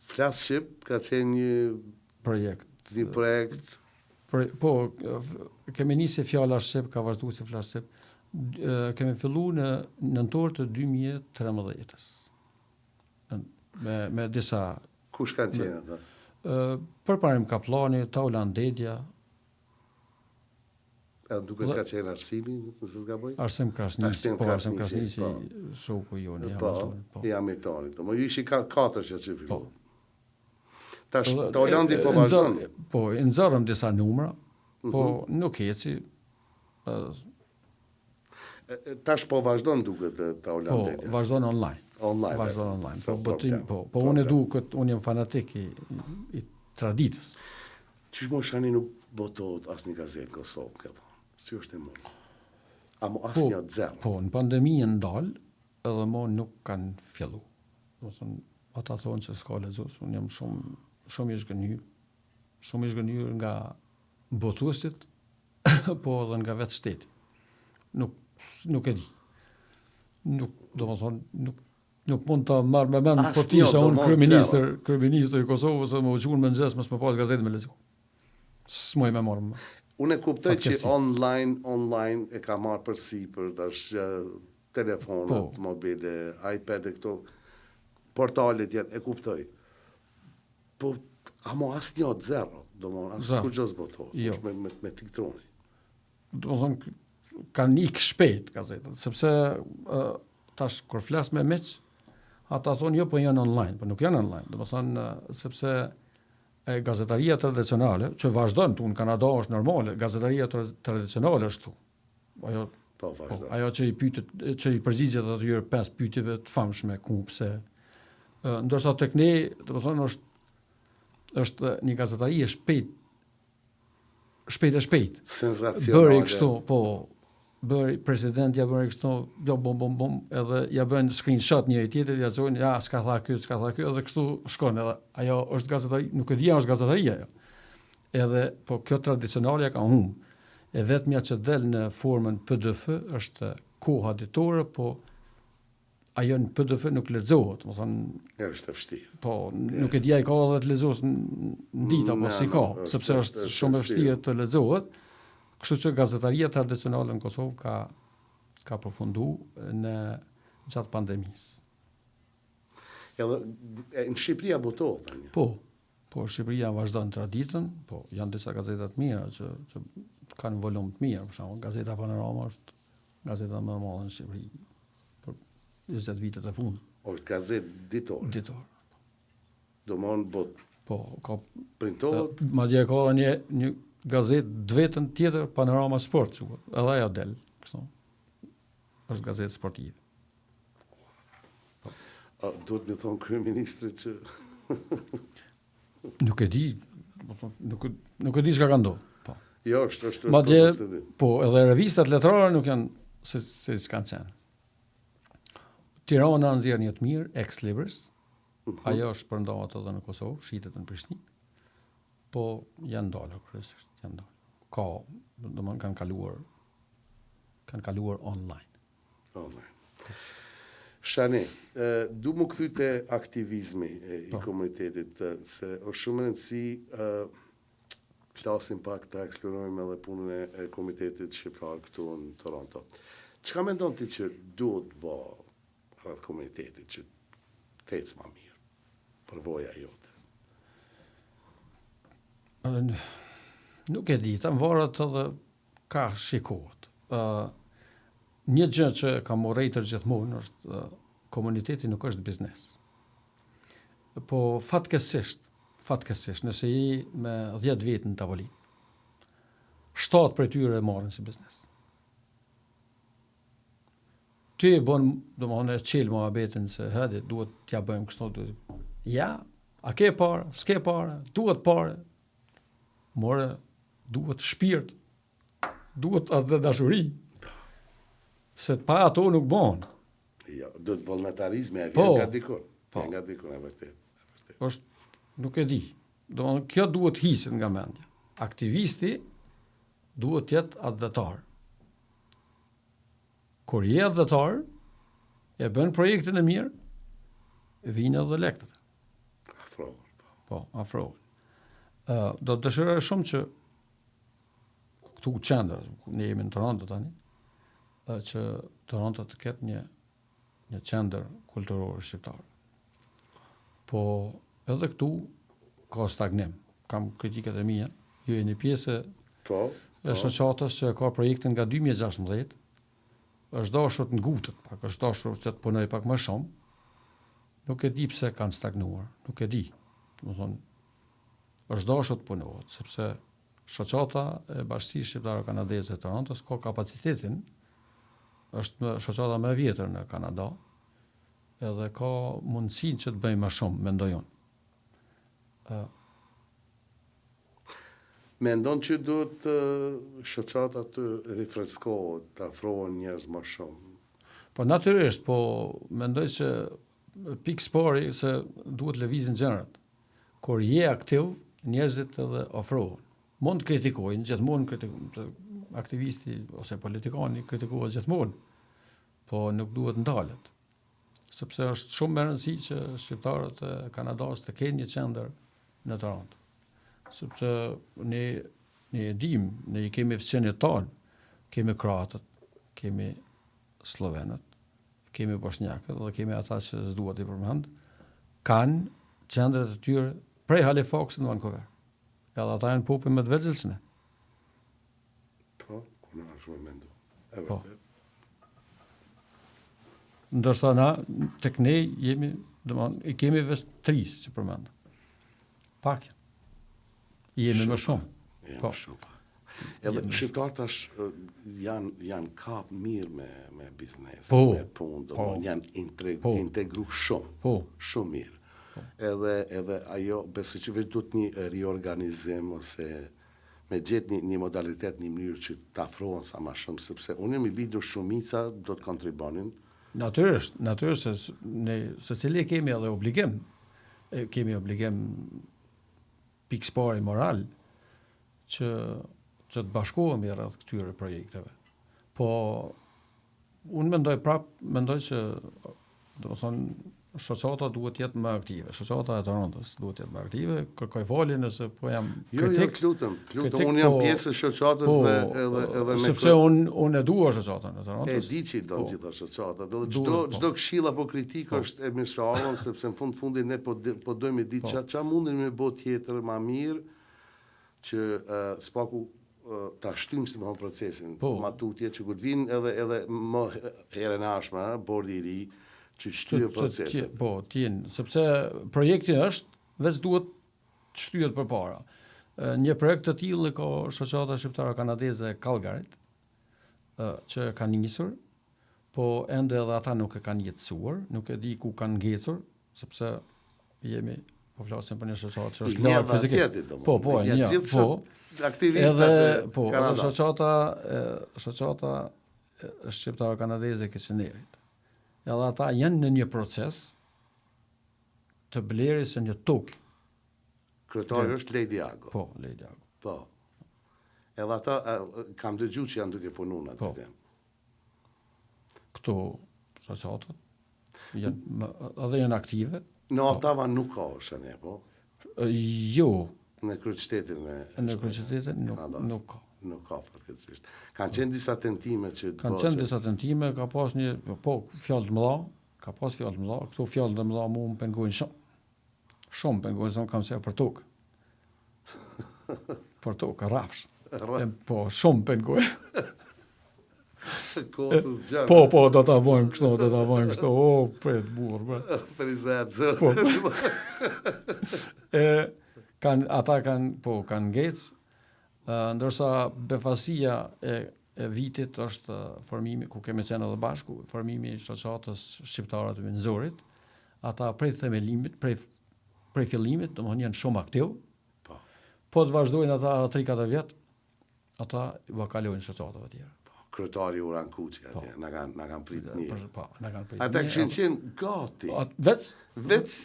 Flas shqip ka qenë një projekt. Po, kemi nisë fjala shqip, ka vazhduar si flas shqip. Kemi filluar në nëntor të 2013-s. Me disa. Kush kanë qenë ata? Përparim Kaplani, Taulan Dedja. Duke ka qenë Arsimi, nëse s'gaboj? Arsim Krasniqi, shoku jonë, Hamiltonit. Më ju ishi 4 që fillu. Tash Taulandi po vazhdon. Po, i nxorëm disa numra, po nuk eci. Tash po vazhdon duket Taulandi. Po, vazhdon online. Vazhdon online. Po unë e du këtë, unë jam fanatik i traditës. Qysh mo Shani nuk botohet asnjë gazetë në Kosovë këtu? Si është e mund? Amo asnjë zero. Po, në pandeminë ndal, edhe mo nuk kanë fillu. Do thonë, ata thonë që s'ka lexues, unë jam shumë i zgënjur. Shumë i zgënjur nga botuesit, po edhe nga vetë shteti. Nuk e di. nuk mund të marrë me mend po Asnjë, tisha do unë mund kryeministër i Kosovës dhe më uqunë me nxes mos më pas gazetë me lexu. S'moj me marrë më. Unë e kuptoj që Fatkesi. online e ka marrë përsipër, tash telefonat, mobile, iPad e këto, portalet janë, e kuptoj. Po, amo asnjë zero, Zero. kur gjë zbotohet, Jo. është me tiktroni. Do të thonë kanë ikë shpejt gazetat, sepse tash kur flas me miq, ata thonë jo po janë online, po nuk janë online. Do të thonë sepse gazetaria tradicionale, që vazhdon këtu në Kanada është normale, gazetaria tradicionale është këtu. Ajo që i përgjigjet atyre 5 pyetjeve të famshme, ku, pse. Ndërsa tek ne, do të thonë është një gazetari e shpejt. Sensacionale. Bëri kështu, po, bëri presidenti ja bëri kështu, jo bom, edhe ja bën screenshot njëri tjetrit, ja thonë, ja, s'ka tha ky, edhe kështu shkon, edhe ajo është gazetari, nuk e di është gazetaria ajo. Edhe po kjo tradicionale ka humbur. E vetmja që del në formën PDF është koha ditore, po ajo në PDF nuk lexohet, do thonë. Ja, është e vështirë. Po, nuk e di ai ka edhe të lexosh në ditë apo si ka, sepse është shumë e vështirë të lexohet. Kështu që gazetaria tradicionale në Kosovë ka përfunduar në gjatë pandemisë. Edhe në Shqipëri botohet tani. Po Shqipëria vazhdon traditën, po janë disa gazeta të mira që kanë volum të mirë, për shembull, Gazeta Panorama është gazeta më e madhe në Shqipëri për 20 vitet e fundit. Është gazetë ditore. Domthon Po, ka printohet. Madje ka një gazetë vetën tjetër, Panorama Sport, edhe ajo del, kështu. Është gazetë sportive. Duhet më thonë kryeministri që nuk e di, nuk e di çka ka ndodhur. Po. Jo, është. Madje po, edhe revistat letrare nuk janë se s'kanë qenë. Tirana nxjerr një të mirë, Ex Libris. Ajo është përndohet edhe në Kosovë, shitet në Prishtinë. Po janë dalë kryesisht, janë dalë. Domethënë kanë kaluar online. Shani, du më kthy te aktivizmi i komunitetit, se është shumë rëndësi flasim pak të eksplorojmë edhe punën e komitetit shqiptar këtu në Toronto. Çka mendon ti që duhet të bëj rreth komunitetit që të ecë më mirë? Përvoja jote. Nuk e di, ta varet edhe ka shikohet. Një gjë që kam urrëtur gjithmonë është komuniteti nuk është biznes. Po fatkesisht, nëse je me 10 vjet në tavolinë, 7 prej tyre e marrin si biznes. Ti e bën, domethënë, çel mohabetin se hadi duhet t'ja bëjmë kështu. Ja, a ke parë, s'ke parë, duhet parë. More, duhet shpirt, duhet atë dashuri. Se pa ato nuk bon. Jo, duhet vullnetarizmi, e vjen nga dikur. Vjen nga dikur, e vërtet. Nuk e di. Domethënë, kjo duhet hiqet nga mendja. Aktivisti duhet të jetë adhëtar. Kur je adhëtar, e bën projektin e mirë, vinë edhe lekët. Afrohen. Do të dëshiroj shumë që këtu qendër, ne jemi në Toronto tani, që Toronto të ketë një qendër kulturore shqiptare. Po edhe këtu ka stagnim. Kam kritikat e mia, ju jeni pjesë e shoqatës që ka projektin nga 2016, është dashur të ngutët, pak është dashur që të punoj pak më shumë. Nuk e di pse kanë stagnuar, nuk e di. Domethënë, është dashur të punohet, sepse shoqata e Bashkisë Shqiptare Kanadeze e Torontos ka kapacitetin, është shoqata më e vjetër në Kanada, edhe ka mundësinë që të bëjë më shumë, mendoj unë. Mendon që duhet shoqata të rifreskohet, të afrohen njerëz më shumë? Po natyrisht, po mendoj që pikë spori se duhet lëvizin gjërat. Kur je aktiv, njerëzit edhe ofrohen. Mund të kritikojnë, gjithmonë kritikojnë, aktivisti ose politikani kritikohet gjithmonë. po nuk duhet ndalet. Sepse është shumë me rëndësi që shqiptarët e Kanadas të kenë një qendër në Toronto. Sepse ne e dim, ne i kemi fëqenjët tonë, kemi kroatët, kemi slovenët, kemi bosnjakët dhe kemi ata që s'duhet i përmend, kanë qendrat e tyre prej Halifaxit në Vancouver. Edhe ata janë popull me të vegjëlsne. Po, ku në është me mendu. Po. Ndërsa na, tek ne jemi, i kemi vetë 3 që përmend. Pak. Jemi më shumë. Po. Shumë. Edhe shqiptarët tash janë kap mirë me biznes, me punë, janë integru shumë, shumë mirë. Edhe ajo, besoj që vetë duhet një riorganizim ose me gjetë një modalitet, një mënyrë që të afrohen sa ma shumë, sepse unë jemi bidur shumica do të kontribonin. Natyrisht, ne secili kemi edhe obligim. Kemi obligim pikëspari moral që të bashkohemi rreth këtyre projekteve. Po unë mendoj që shoqata duhet jetë më aktive. Shoqata e Torontos duhet jetë më aktive. Kërkoj falje nëse po jam kritik. Jo, lutem. Unë jam pjesë e shoqatës dhe edhe sepse unë e dua shoqatën e Torontos. E di që i do gjitha shoqatat. Dhe çdo këshill apo kritikë është e mirëshavur, sepse në fundin ne po dojmë të ditë ç'a mundemi me bë tjetër më mirë që spaku ta shtym si më procesin. Matutje që kur vinë edhe më herën e ardhshme, bordi i ri që shtyje proceset. Po, tjenë, sepse projekti është veç duhet të shtyjet përpara. Një projekt të tillë ka shoqata shqiptare kanadeze e Calgaryt, që ka nisur, po ende edhe ata nuk e kanë jetësuar, nuk e di ku kanë ngecur, sepse jemi po flasim për një shoqatë që është larg fizikisht. Po, aktivistat e Kanadas. Shoqata shqiptare kanadeze e Kishënderit. Edhe ata janë në një proces të blerjes së një tokë. Kryetari është Lady Ago. Po, Lady Ago. Po. Edhe ata kam dëgjuar që janë duke punuar aty. Këto shoqatat janë aktive. Në Ottawa nuk ka shënë, po? Jo. Në kryeqytetin nuk ka. Nuk ka fatkeqësisht. Kanë qenë disa tentime që ka pas një fjalë të mëdha, këto fjalë të mëdha mua më pengojnë shumë. Shumë pengojnë kam se për tokë. Për tokë, rafsh. Po, shumë pengojnë. Kosës gjatë. Po, do ta vojmë kështu, pret burr, Prizat. Ata kanë ngec, ndërsa befasia e vitit është formimi, ku kemi qenë edhe bashku, formimi i shoqatës shqiptare të Windsor-it. Ata prej themelimit, prej fillimit, domethënë janë shumë aktiv. Po të vazhdojnë ata 3-4 vjet, ata kalojnë shoqatave tjera. Kryetari Uran Kuçi atje, na kanë pritë mirë. Po, na kanë pritë. Ata kishin qenë gati. Veç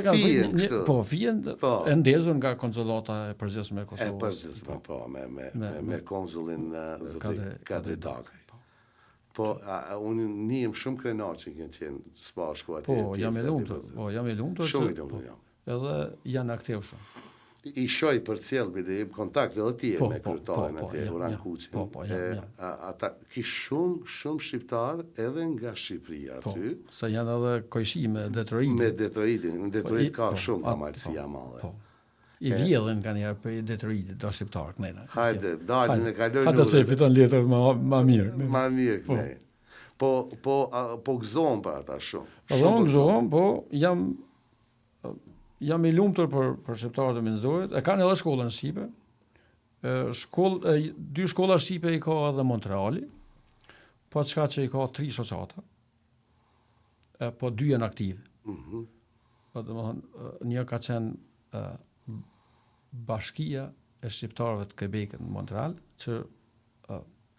e kanë pritë. Po, fien e ndezur nga konsullata e përgjithshme e Kosovës. Po, me konsullin Kadri Dagaj. Po, unë jam shumë krenar që kanë qenë së bashku atje. Po, jam i lumtur. Shumë i lumtur jam. Edhe janë aktiv shumë. I shoj për cjellë, dhe jemi kontakt edhe ti me kryetarin atje, Uran Kuçin. Ata kish shumë shqiptar edhe nga Shqipëria aty. Sa janë edhe kojshi me Detroitin. Me Detroitin. Në Detroit ka shumë kamalësia madhe. I vjedhen kanë njerë për Detroitit, do shqiptar kënena. Hajde, dalin e kalojnë. Hajde se fiton letër ma mirë. Ma mirë kënej. Po gëzohen për ata shumë. Gëzohen, po jam i lumtur për shqiptarët e Windsor-it. E kanë edhe shkollën shqipe. 2 shkolla shqipe i ka edhe Montreali. Po çka që i ka 3 shoqata. Po 2 janë aktive. Po domethënë një ka qenë Bashkia e shqiptarëve të Quebecit në Montreal, që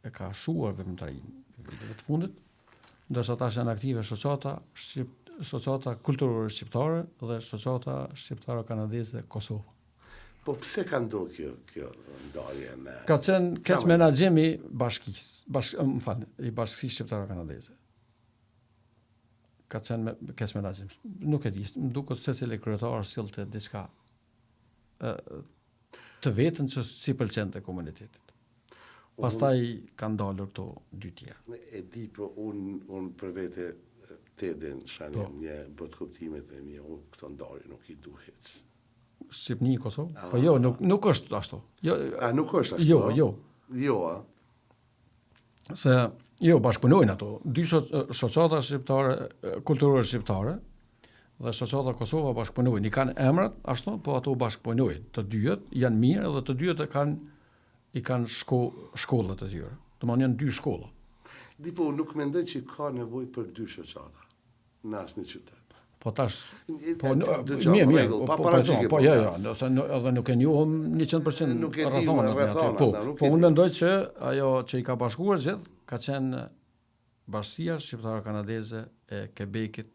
e ka shuar veprimtarinë të fundit, ndërsa tash janë aktive shoqata kulturore shqiptare dhe shoqata shqiptare kanadeze Kosovë. Po pse ka ndodhur kjo ndarje në? Ka qenë menaxhimi i bashkisë shqiptare kanadeze. ka qenë me kes menaxhim. Nuk e di, më duket secili kryetar sillte diçka të vetën që si pëlqente komunitetit. Pastaj kanë dalur këto dy tjerë. E di, po unë për vete te din shani një bët kuptimet e mia, unë këto ndarje nuk i duhet. Shqipni, Kosovë? Po jo, nuk është ashtu. Jo, nuk është ashtu? Jo. Jo, Se jo, bashkëpunojnë ato. Dy shoqata shqiptare, kulturore shqiptare dhe shoqata Kosova bashkëpunojnë. I kanë emrat ashtu, po ato bashkëpunojnë. Të dyjet janë mirë dhe të dyjet i kanë shkollat e tyre. Domethënë janë dy shkolla. Dipo nuk mendoj që ka nevojë për dy shoqata në asnjë qytet. Po tash, po mirë, po jo, edhe nuk e njohëm 100% rrethonat. Po unë mendoj që ajo që i ka bashkuar gjithë ka qenë Bashkia Shqiptare Kanadeze e Quebecit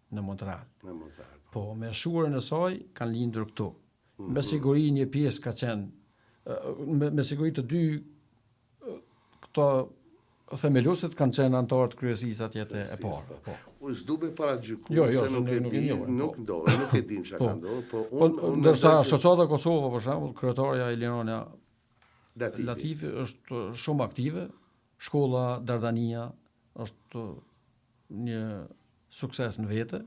në Montreal. Po me shurën e saj kanë lindur këtu. Me siguri një pjesë ka qenë me siguri të dy këto themeluesit kanë qenë anëtarë të kryesisë atje e parë. Po. S'dube paragjykuar, jo, se nuk e dim çka ka ndodhur, po unë ndërsa shoqata Kosova për shembull, kryetarja Elinona Latifi është shumë aktive, shkolla Dardania është një sukses në vete.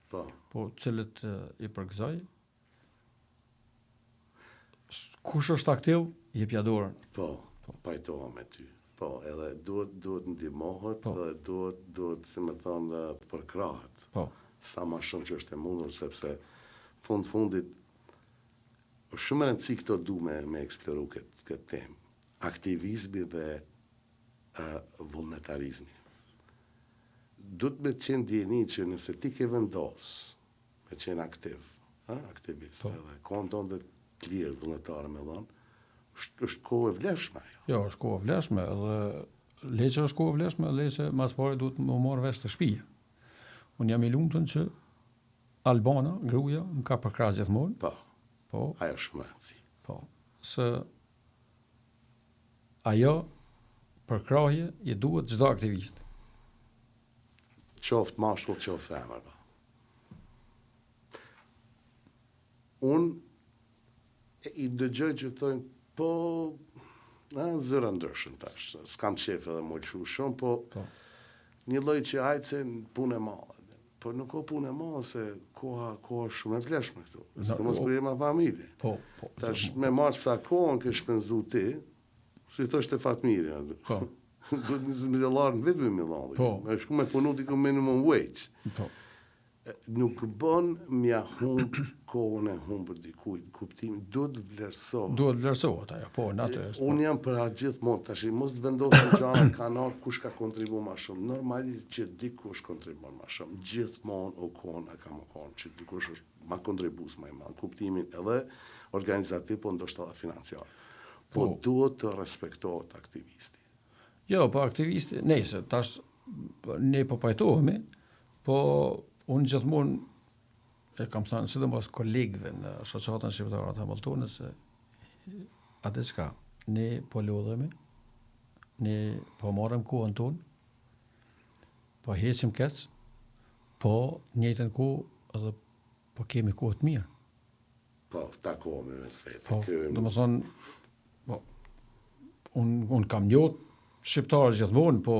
Po cilët i përgëzoj. Kush është aktiv, jep ja dorën. Po, pajtohem me ty. Po, edhe duhet ndihmohet dhe duhet si më thonë përkrahet. Po. Sa më shumë që është e mundur, sepse fundit shumë rëndësi këto du me eksploru këtë temë. Aktivizmi dhe vullnetarizmi. Duhet me qenë djeni që nëse ti ke vendos me qenë aktivist, edhe konton dhe të lirë vullnetarë me dhonë, është kohë e vlefshme ajo. Jo, është kohë e vlefshme, edhe leqe është kohë e vlefshme, leqe mas pare duhet më marrë vesh të shtëpia. Unë jam i lumtur që Albana, gruaja, më ka përkrahë gjithmonë. Po. Ajo shumë rëndësi. Po. Se ajo përkrahje i duhet çdo aktivist. Qoftë mashkull, qoftë femër. Unë i dëgjoj që thonë po, zëra ndryshën tash, s'kam qef edhe më lëshu shumë, po një lloj që hajtë në punë e madhe. Po nuk o punë e madhe, se koha shumë e vlefshme këtu. Së mos për jema familje. Tash me marrë sa kohën ke shpenzu ti, si thoshte Fatmiri, duhet $20 në vetë me $1. Me shku me punu t'i ku minimum wage. Nuk bën mja humb kohën e humbër dikujt, kuptimin, duhet vlerësohet. Duhet vlerësohet ajo, po, natë është. Unë jam për atë gjithmonë, tash mos të vendosim gjana kanal kush ka kontribuar më shumë. Normalisht që dikush kontribuar më shumë. Gjithmonë o kohën ka më kohën që dikush është më kontribues më i madh, kuptimin edhe organizativ, po ndoshta edhe financiar. Po duhet të respektohet aktivisti. Jo, po aktivisti, nejse, tash ne po pajtohemi, po unë gjithmonë e kam thënë sidomos kolegëve në shoqatën shqiptare të Hamiltonit se atë çka ne po lodhemi, ne po marrim kohën tonë, po hesim keq, po njëjtën kohë edhe po kemi kohë të mirë. Po, takohemi me svetë. Po, domethënë, po, unë kam njohur shqiptarë gjithmonë, po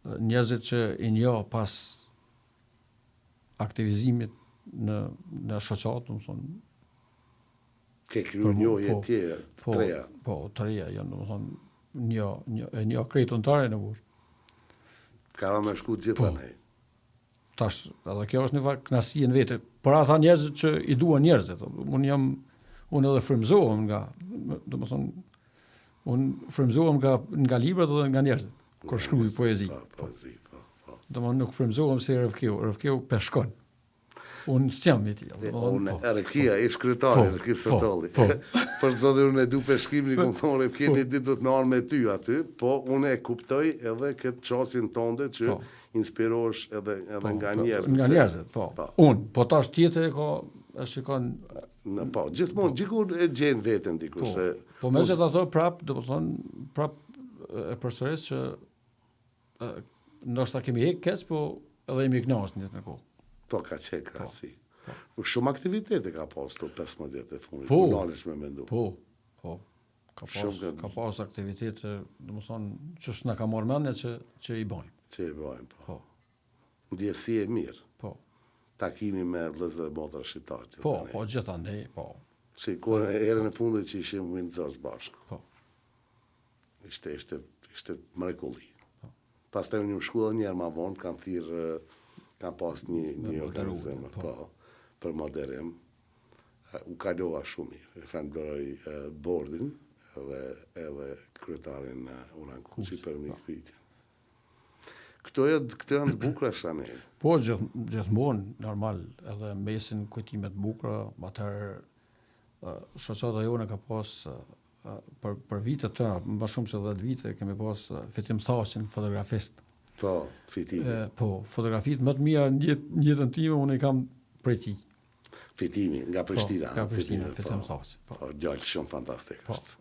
njerëzit që i njoh pas aktivizimit në shoqatë, domethënë. Ke kriju njohje tjera, treja. Po, treja, janë domethënë një kretonare në burr. Ka me shku gjithë ne. Tash, edhe kjo është një kënaqësi në vete. Por ata njerëz që i duan njerëzit. Unë edhe frymëzohem nga, domethënë, unë frymëzohem nga librat dhe nga njerëzit kur shkruaj poezi. Domethënë nuk frymëzohem si Rëfkeu peshkon. Unë s'jam i tillë. Unë Rekia ish kryetari Rëkis Sotolli. Për zotin unë e du peshkimin, kom thonë Rëfkin një ditë do të marr me ty aty, po unë e kuptoj edhe këtë çastin tonde që inspirohesh edhe nga njerëzit. Nga njerëzit, po. Unë, po tash tjetër e shikon. Po, gjithmonë dikur e gjen veten dikur se. Po megjithatë prap, domethënë prap e përsëris që ndoshta kemi hek keq, po edhe jemi kënaqur në jetën e kohë. Po, ka qenë krasi. Shumë aktivitete ka pas të 15 vjet e fundit. Po. Nalesh me mendu. Po. Ka Shumë pas aktivitete, domethënë që s'na ka marrë mendja që i bojmë. Që i bëjmë, po. Po. Ndjesi e mirë. Po. Takimi me vëllezër e motra shqiptarë. Po, gjithandej, po. Si kur erën e fundit që ishim Windsor bashkë. Po. Ishte mrekulli. Pastaj unë më shkulla njerë ma vonë, kanë pas një organizim, po, për moderim. U kalova shumë mirë. E falenderoj bordin edhe kryetarin Uran Kuçi për mikpritjen. Këto janë të bukura shane. Po, gjithmonë, normal, edhe mesin kujtimet bukura, atëherë shoqata jone ka pas për vitet tëra, më shumë se 10 vite, kemi pas Fitim Thaqin, fotografist. Po, Fitimi. Po, fotografitë më të mira në jetën time, unë i kam prej tij. Fitimi, nga Prishtina. Nga Prishtina, Fitim Thaqi. Po, djalë shumë fantastik është.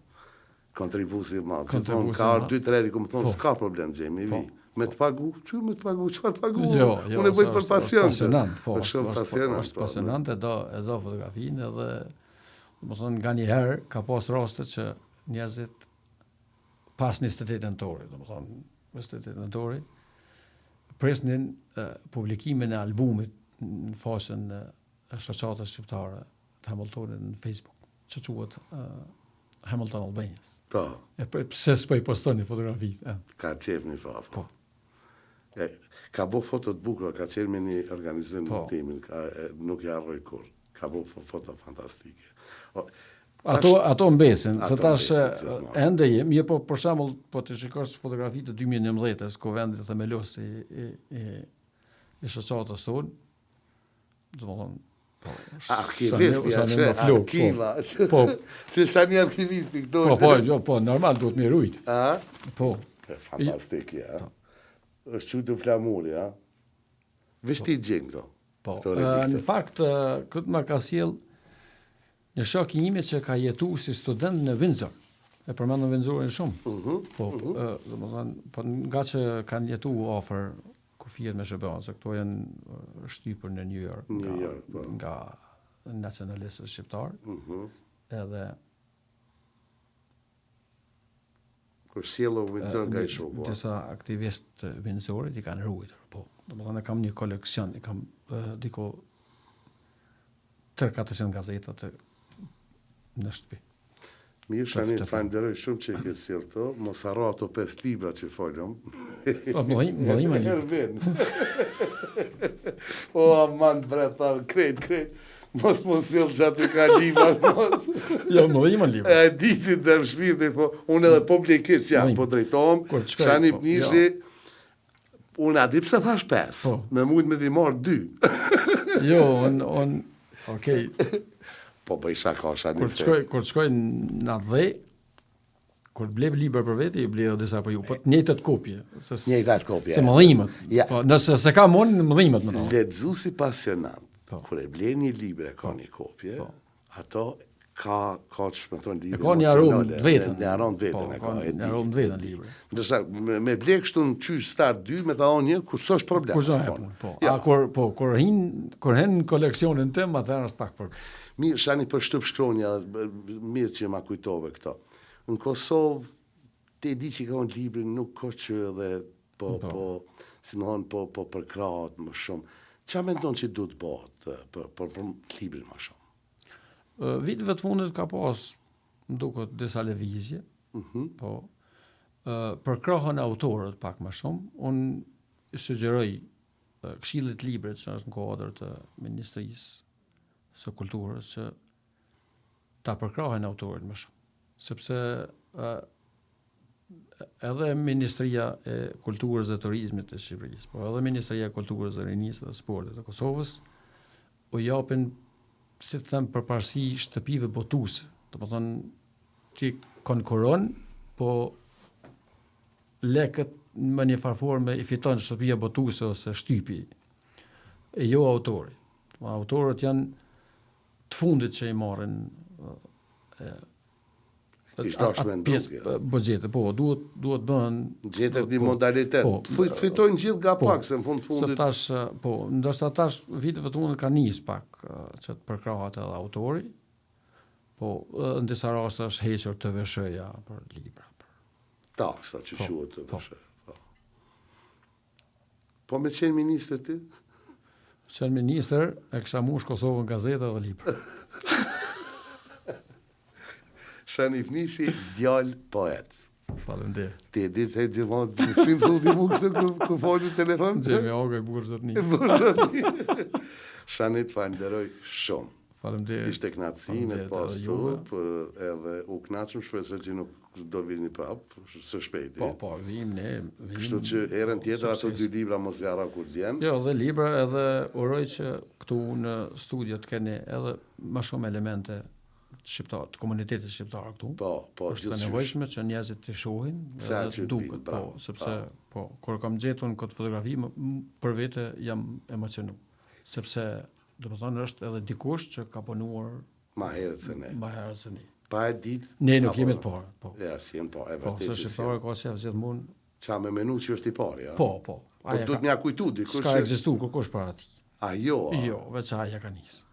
Kontribusi i madh. Kontribusi Ka i madh. 2-3 herë ku më thonë s'ka problem Xhemi, vi. Me të pagu, çfarë të pagu? Jo, unë e bëj për pasion. Pasionant, po. Shumë pasionant. Është pasionant e do fotografinë edhe domethënë nganjëherë ka pas raste që njerëzit pas 28 nëntori, domethënë 28 nëntori presnin publikimin e albumit në faqen e shoqatës shqiptare të Hamiltonit në Facebook, që quhet Hamilton Albanians. Po. E pse s'po i postoni fotografitë? Ka qef një fa. Po. Ka bo foto të bukura, ka qenë me një organizim Po. në timin, nuk ja harroj kur. Ka bo foto fantastike. Ato mbesin, se Ato tash mbesin, gjithmonë. ende jem, je po për shembull, po të shikosh fotografitë të 2011-s, ku vendi themelos i shoqatës tonë, domethënë, po. Arkivistja, arkiva. Po. Që shani arkivisti këto. Po, normal duhet me rujt. A? Po. Fantastik, ja. Është qytë flamuri, ja. Veshti gjeng këto. Po. Këto relikte. Në fakt, këtë ma ka sjell një shok i imi që ka jetu si student në Windsor. E përmendën Windsorin shumë. Po, domethënë, po nga që kanë jetu afër kufijet me shërbën, se këto janë shtypur në New York, po. nga nacionalistët shqiptar, edhe Kur sjellë Windsor nga i shoku. disa aktivistë Windsorit i kanë ruajtur, po. Domethënë kam një koleksion, i kam diko 300-400 gazeta në shtëpi. Mirë, shani, falenderoj shumë që i ke sjellë këto, mos harro ato 5 libra që folëm. Po, mëllima një. Ervin. O, aman, bre, thamë, krejt. Mos sjell gjatë ka libra, mos. Jo, mëllima libra. E diti dhe më shpirti, po, unë edhe publikisht që po drejtohem, shani Pnishi, unë a di pse thash 5, me mujt me t'i marrë 2. Jo, okej. Po bëj shaka, shani. Kur shkoj në atë kur blej libra për vete, i blej edhe disa për ju, po njëjtat kopje. Njëjtat kopje. Se mëllimet. Ja. Po, nëse se ka mund, mëllimet më tonë. Lexuesi pasionant, kur e blen një libër e ka një kopje, ato ka që më thonë libër. E ka një aromë të vetën. Një aromë të vetën. Ka një aromë të vetën libër. Ndërsa me ble kështu në qysh start 2, me ta onë një, kur s'është problem. Kur zonë po. A kur hen në koleksionin tim, atëherë është pak për. Mirë, shani për shtyp shkronja, mirë që ma kujtove këto. Në Kosovë, te di që ka unë librin, nuk ka që edhe si më thonë, po për krahat më shumë. Qa me ndonë që du të bëhet për librin më shumë? Viteve të fundit ka pas, më duket disa lëvizje, po, për krahën e autorët pak më shumë, unë sugjeroj Këshillit Librit, që është në kuadër të Ministrisë së Kulturës, që ta përkrahen autorët më shumë. Sepse edhe Ministria e Kulturës dhe Turizmit të Shqipërisë, po edhe Ministria e Kulturës dhe Rinisë dhe Sportit të Kosovës, u japin, si të them, përparësi shtëpive botuese. Domethënë, ti konkuron, po lekët në një farforme i fiton shtëpia botuese ose shtypi, e jo autori. Autorët janë të fundit që i marrin Ishtash me pjesë buxhete, po, duhet bëhen gjetet një modalitet. Të fitojnë gjithë nga pak, se në fundit. Se tash, po, ndoshta tash viteve të fundit ka nis pak që të përkrahet edhe autori. Po, në disa raste është hequr TVSH-ja për libra. Taksa që quhet TVSH. Po me qenë ministër ti? Qenë ministër, e kisha mush Kosovën gazeta dhe libra. Shani Fnishi, djalë poet. Faleminderit. Ti e di se gjithmonë si më thotë mu këtë kur foli në telefon? Xhemi Oga i bukur zotni. Shani të falenderoj shumë. Faleminderit. Ishte kënaqësi me pas tu, edhe u kënaqëm, shpresoj që nuk do vini prapë së shpejti. Po, vim ne. Kështu që herën tjetër ato 2 libra mos jara kur vjen. Jo, dhe libra edhe uroj që këtu në studio të keni edhe më shumë elemente shqiptar, të komunitetit shqiptar këtu. Po, është e nevojshme që njerëzit të shohin edhe të duket, po, sepse po, kur kam gjetur në këtë fotografi, për vete jam emocionu, sepse domethënë është edhe dikush që ka punuar ma herët se ne. Pa e ditë. Ne nuk jemi të parë, po. Ja, si jenë parë, e Po, vërtet. se shqiptarë ka qef gjithmonë. Qa me menu që është i parë, ja? Po. Po du të nja kujtu, dikush. S'ka ekzistu kërkosh para ti. A jo? Jo, veç aja ka nisë.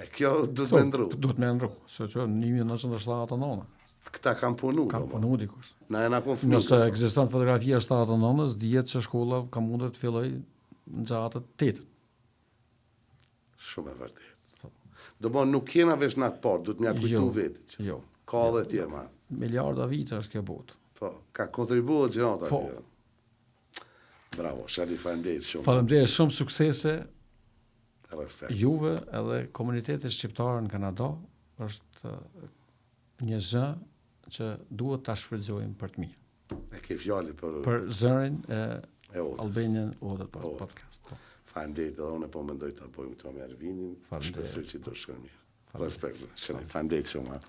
E kjo du të me ndru. Du të me ndru, se që në 1979. Këta kam punu, Kam punu dikush. Na e na konfunu. Nëse ekziston fotografia 79-ës, dihet që shkolla ka mundur të filloj në gjatë 8. Shumë e vërtet. Do bon nuk kena vesh në atë parë, du të nja kujtu vetit. Jo. Ka dhe tjerë, ma. Miliarda vite është kjo botë. Po, ka kontribuat gjenata Po. tjerë. Bravo, Shani, faleminderit shumë. Faleminderit, shumë suksese Respekt. juve edhe komunitetit shqiptar në Kanada është një zë që duhet ta shfrytëzojmë për të mirë. E ke fjali për zërin e Odës. Albanian Odët podcast. Po. Faleminderit, edhe unë po mendoj ta bëjmë këto me Ervinin. Faleminderit. Shpresoj që do shkojë mirë. Respekt. Shani, faleminderit shumë.